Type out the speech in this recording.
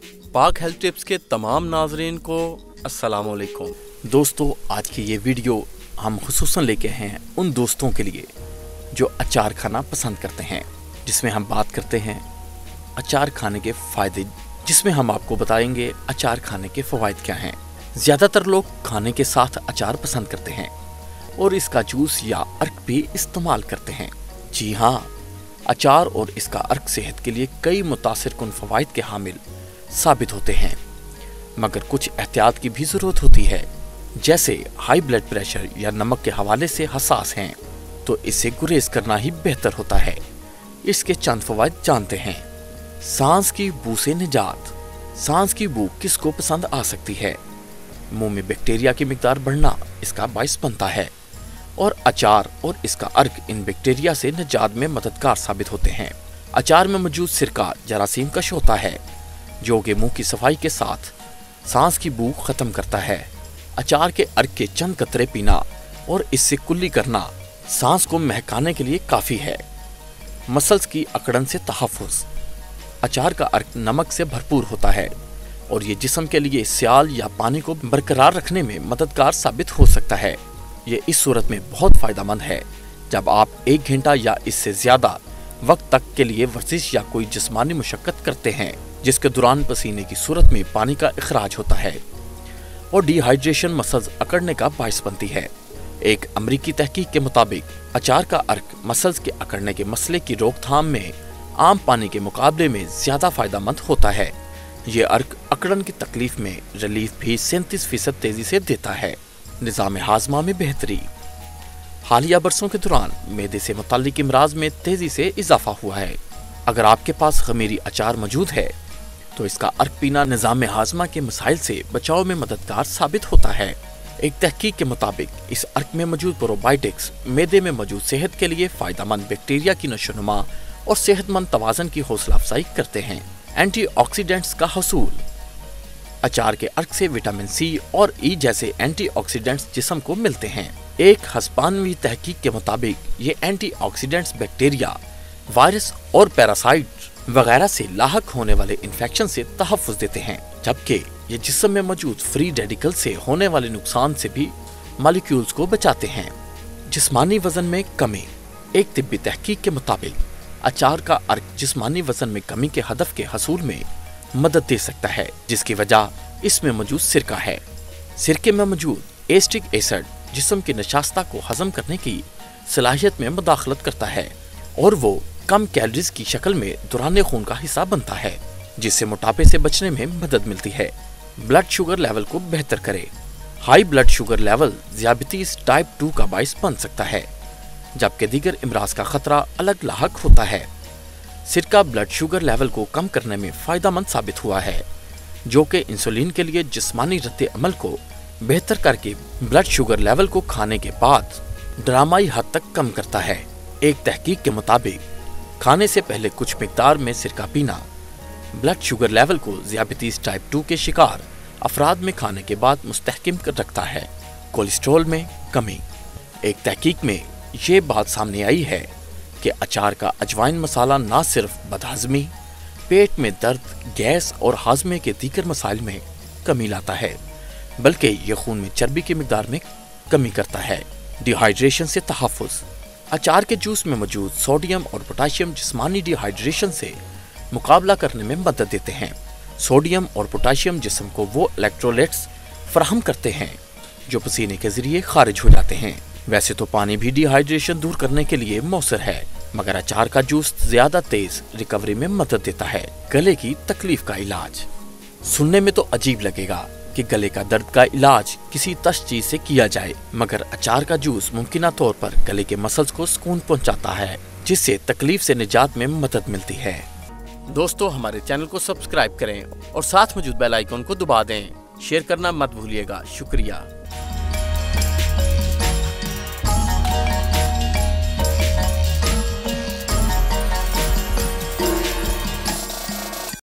पाक health tips के तमाम नाजरीन को अस्सलाम वालेकुम। दोस्तों, आज की ये वीडियो हम खुसूसन लेके हैं उन दोस्तों के लिए जो अचार खाना पसंद करते हैं, जिसमें हम बात करते हैं अचार खाने के फ़ायदे, जिसमें हम आपको बताएंगे अचार खाने के फ़वाइद क्या हैं। ज़्यादातर लोग खाने के साथ अचार पसंद करते हैं और इसका जूस या अर्क भी इस्तेमाल करते हैं। जी हाँ, अचार और इसका अर्क सेहत के लिए कई मुतासिरकुन फ़वाइद के हामिल साबित होते हैं, मगर कुछ एहतियात की भी ज़रूरत होती है। जैसे हाई ब्लड प्रेशर या नमक के हवाले से हसास हैं तो इससे गुरेज करना ही बेहतर होता है। इसके चंद फ़वाइद जानते हैं। सांस की बू से निजात। सांस की बू किसको पसंद आ सकती है? मुंह में बैक्टीरिया की मिकदार बढ़ना इसका बाइस बनता है और अचार और इसका अर्क इन बैक्टीरिया से निजात में मददगार साबित होते हैं। अचार में मौजूद सिरका जरासीम कश होता है जो कि मुंह की सफाई के साथ सांस की बू खत्म करता है। अचार के अर्क के चंद कतरे पीना और इससे कुल्ली करना सांस को महकाने के लिए काफ़ी है। मसल्स की अकड़न से तहफ़्फ़ुज़। अचार का अर्क नमक से भरपूर होता है और ये जिस्म के लिए सियाल या पानी को बरकरार रखने में मददगार साबित हो सकता है। ये इस सूरत में बहुत फ़ायदेमंद है जब आप 1 घंटा या इससे ज़्यादा वक्त तक के लिए वर्जिश या कोई जिस्मानी मुशक्क़त करते हैं, जिसके दौरान पसीने की सूरत में पानी का इखराज होता है और डिहाइड्रेशन मसल्स अकड़ने का बाइस बनती है। एक अमरीकी तहकीक के मुताबिक अचार का अर्क मसल्स के अकड़ने के मसले की रोकथाम में आम पानी के मुकाबले में ज़्यादा फ़ायदेमंद होता है। ये अर्क अकड़न की तकलीफ में रिलीफ भी 37% तेज़ी से देता है। निज़ाम हाजमा में बेहतरी। हालिया बरसों के दौरान मैदे से मुताल्लिक अमराज में तेज़ी से इजाफा हुआ है। अगर आपके पास खमीरी अचार मौजूद है तो इसका अर्क पीना निज़ाम हाजमा के मसाइल से बचाव में मददगार साबित होता है। एक तहकीक के मुताबिक इस अर्क में मौजूद प्रोबायोटिक्स मैदे में मौजूद सेहत के लिए फ़ायदेमंद बैक्टीरिया की नशोनुमा और सेहतमंद तवाज़न की हौसला अफजाई करते हैं। एंटीऑक्सीडेंट्स का हसूल। अचार के अर्क से विटामिन सी और ई जैसे एंटीऑक्सीडेंट्स जिस्म को मिलते हैं। एक हस्पानवी तहकीक के मुताबिक ये एंटीऑक्सीडेंट्स बैक्टीरिया, वायरस और पैरासाइट वगैरह से लाहक होने वाले इन्फेक्शन से तहफ़्फ़ुज़ देते हैं, जबकि ये जिस्म में मौजूद फ्री रेडिकल से होने वाले नुकसान से भी मॉलिक्यूल्स को बचाते हैं। जिस्मानी वजन में कमी। एक तिब्बी तहकीक के मुताबिक अचार का अर्क जिस्मानी वजन में कमी के हदफ के हसूल में मदद दे सकता है, जिसकी वजह इसमें मौजूद सिरका है। सिरके में मौजूद एस्टिक एसिड जिस्म की नशास्ता को हजम करने की सलाहियत में मुदाखलत करता है और वो कम कैलोरीज की शक्ल में दौरान खून का हिस्सा बनता है, जिससे मोटापे से बचने में मदद मिलती है। ब्लड शुगर लेवल को बेहतर करे। हाई ब्लड शुगर लेवल ज़ियाबतीस टाइप 2 का बाइस बन सकता है, जबकि दीगर इमराज का खतरा अलग लाहक होता है। सिरका ब्लड शुगर लेवल को कम करने में फ़ायदेमंद साबित हुआ है, जो कि इंसुलिन के लिए जिस्मानी रद्द अमल को बेहतर करके ब्लड शुगर लेवल को खाने के बाद ड्रामाई हद तक कम करता है। एक तहकीक के मुताबिक खाने से पहले कुछ मिकदार में सिरका पीना ब्लड शुगर लेवल को ज़ियाबतीस टाइप 2 के शिकार अफराद में खाने के बाद मुस्तहकम कर रखता है। कोलेस्ट्रॉल में कमी। एक तहकीक में ये बात सामने आई है कि अचार का अजवाइन मसाला न सिर्फ बदहज़मी, पेट में दर्द, गैस और हाजमे के दीगर मसाइल में कमी लाता है, बल्कि ये खून में चर्बी की मिकदार में कमी करता है। डिहाइड्रेशन से तहफ़्फ़ुज़। अचार के जूस में मौजूद सोडियम और पोटाशियम जिस्मानी डिहाइड्रेशन से मुकाबला करने में मदद देते हैं। सोडियम और पोटाशियम जिस्म को वो इलेक्ट्रोलाइट्स फराहम करते हैं जो पसीने के जरिए खारिज हो जाते हैं। वैसे तो पानी भी डिहाइड्रेशन दूर करने के लिए मौसर है, मगर अचार का जूस ज्यादा तेज रिकवरी में मदद देता है। गले की तकलीफ का इलाज। सुनने में तो अजीब लगेगा कि गले का दर्द का इलाज किसी तश चीज से किया जाए, मगर अचार का जूस मुमकिना तौर पर गले के मसल्स को सुकून पहुंचाता है, जिससे तकलीफ से निजात में मदद मिलती है। दोस्तों, हमारे चैनल को सब्सक्राइब करें और साथ मौजूद बेल आइकन को दबा दें। शेयर करना मत भूलिएगा। शुक्रिया।